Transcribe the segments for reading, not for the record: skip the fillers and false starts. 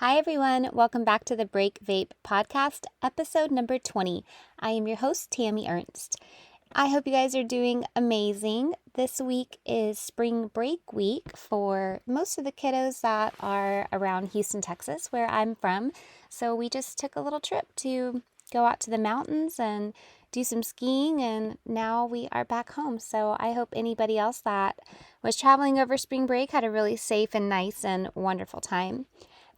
Hi, everyone. Welcome back to the Vape podcast, episode number 20. I am your host, Tami Ernst. I hope you guys are doing amazing. This week is spring break week for most of the kiddos that are around Houston, Texas, where I'm from. So we just took a little trip to go out to the mountains and do some skiing, and now we are back home. So I hope anybody else that was traveling over spring break had a really safe and nice and wonderful time.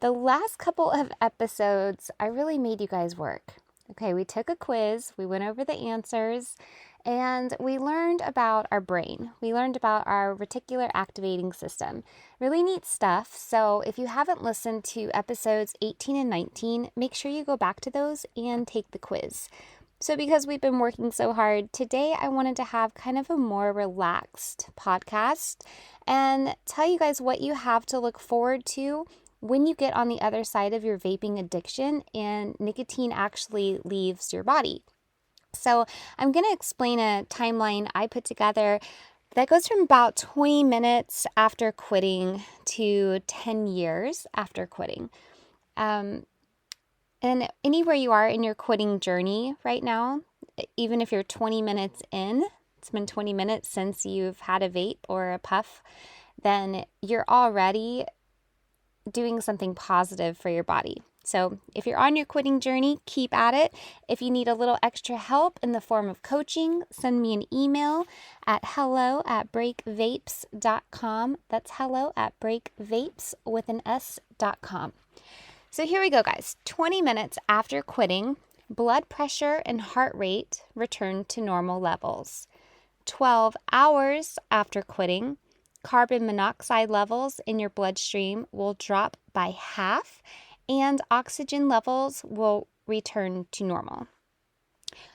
The last couple of episodes, I really made you guys work. Okay, we took a quiz, we went over the answers, and we learned about our brain. We learned about our reticular activating system. Really neat stuff. So if you haven't listened to episodes 18 and 19, make sure you go back to those and take the quiz. So because we've been working so hard, today I wanted to have kind of a more relaxed podcast and tell you guys what you have to look forward to when you get on the other side of your vaping addiction and nicotine actually leaves your body. So I'm going to explain a timeline I put together that goes from about 20 minutes after quitting to 10 years after quitting. And anywhere you are in your quitting journey right now, even if you're 20 minutes in, it's been 20 minutes since you've had a vape or a puff, then you're already doing something positive for your body. So if you're on your quitting journey, keep at it. If you need a little extra help in the form of coaching, send me an email at hello@breakvapes.com. That's hello@breakvapes.com. So here we go, guys. 20 minutes after quitting, blood pressure and heart rate return to normal levels. 12 hours after quitting, carbon monoxide levels in your bloodstream will drop by half and oxygen levels will return to normal.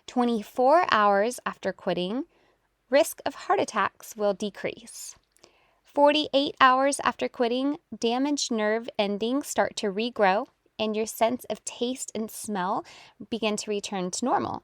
24 hours after quitting, risk of heart attacks will decrease. 48 hours after quitting, damaged nerve endings start to regrow and your sense of taste and smell begin to return to normal.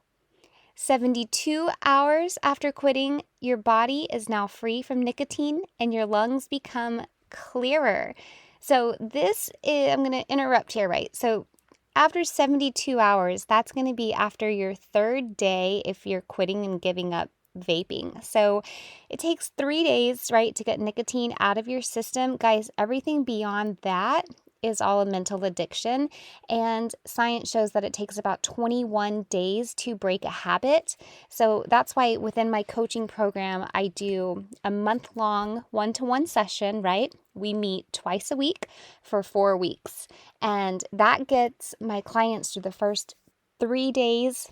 72 hours after quitting, your body is now free from nicotine and your lungs become clearer. So I'm going to interrupt here, right? So after 72 hours, that's going to be after your third day if you're quitting and giving up vaping. So it takes 3 days, right, to get nicotine out of your system. Guys, everything beyond that is all a mental addiction, and science shows that it takes about 21 days to break a habit. So that's why within my coaching program, I do a month-long one-to-one session, right? We meet twice a week for 4 weeks, and that gets my clients through the first 3 days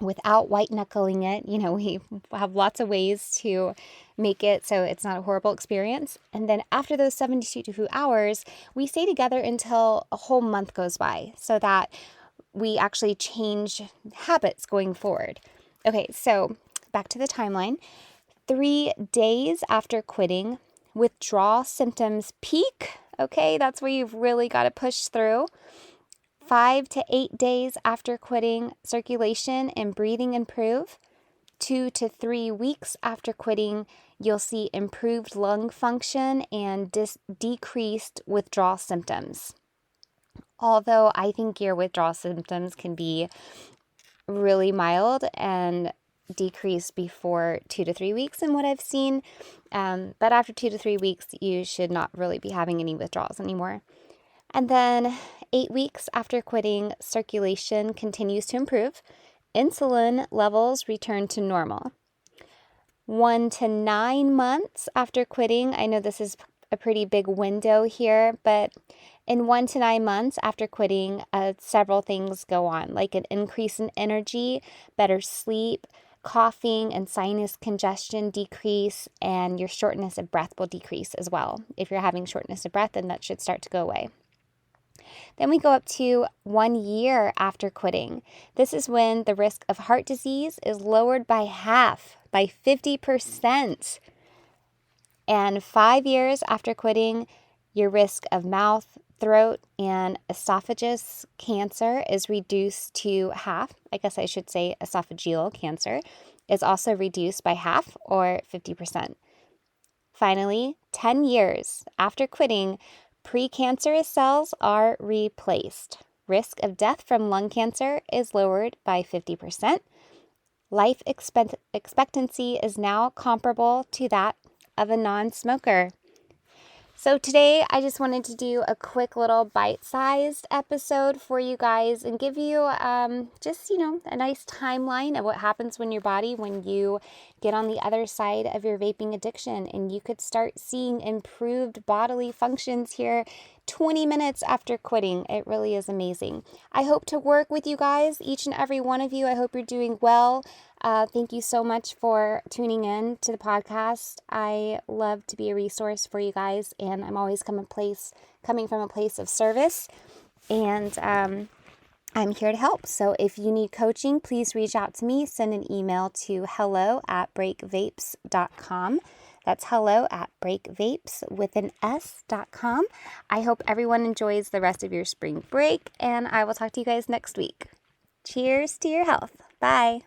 without white knuckling it. You know, we have lots of ways to make it so it's not a horrible experience. And then after those 72 hours, we stay together until a whole month goes by so that we actually change habits going forward. Okay, so back to the timeline. 3 days after quitting, withdrawal symptoms peak. Okay, that's where you've really got to push through. 5 to 8 days after quitting, circulation and breathing improve. 2 to 3 weeks after quitting, you'll see improved lung function and decreased withdrawal symptoms. Although I think your withdrawal symptoms can be really mild and decrease before 2 to 3 weeks in what I've seen. But after 2 to 3 weeks, you should not really be having any withdrawals anymore. And then 8 weeks after quitting, circulation continues to improve. Insulin levels return to normal. 1 to 9 months after quitting, I know this is a pretty big window here, but in 1 to 9 months after quitting, several things go on, like an increase in energy, better sleep, coughing and sinus congestion decrease, and your shortness of breath will decrease as well. If you're having shortness of breath, then that should start to go away. Then we go up to 1 year after quitting. This is when the risk of heart disease is lowered by half, by 50%. And 5 years after quitting, your risk of mouth, throat, and esophagus cancer is reduced to half. I guess I should say esophageal cancer is also reduced by half, or 50%. Finally, 10 years after quitting, Precancerous cells are replaced. Risk of death from lung cancer is lowered by 50%. Life expectancy is now comparable to that of a non-smoker. So today I just wanted to do a quick little bite-sized episode for you guys and give you just, a nice timeline of what happens when you get on the other side of your vaping addiction, and you could start seeing improved bodily functions here 20 minutes after quitting. It really is amazing. I hope to work with you guys, each and every one of you. I hope you're doing well. Thank you so much for tuning in to the podcast. I love to be a resource for you guys, and I'm always coming from a place of service, and I'm here to help. So if you need coaching, please reach out to me. Send an email to hello@breakvapes.com. That's hello@breakvapes.com. I hope everyone enjoys the rest of your spring break, and I will talk to you guys next week. Cheers to your health. Bye.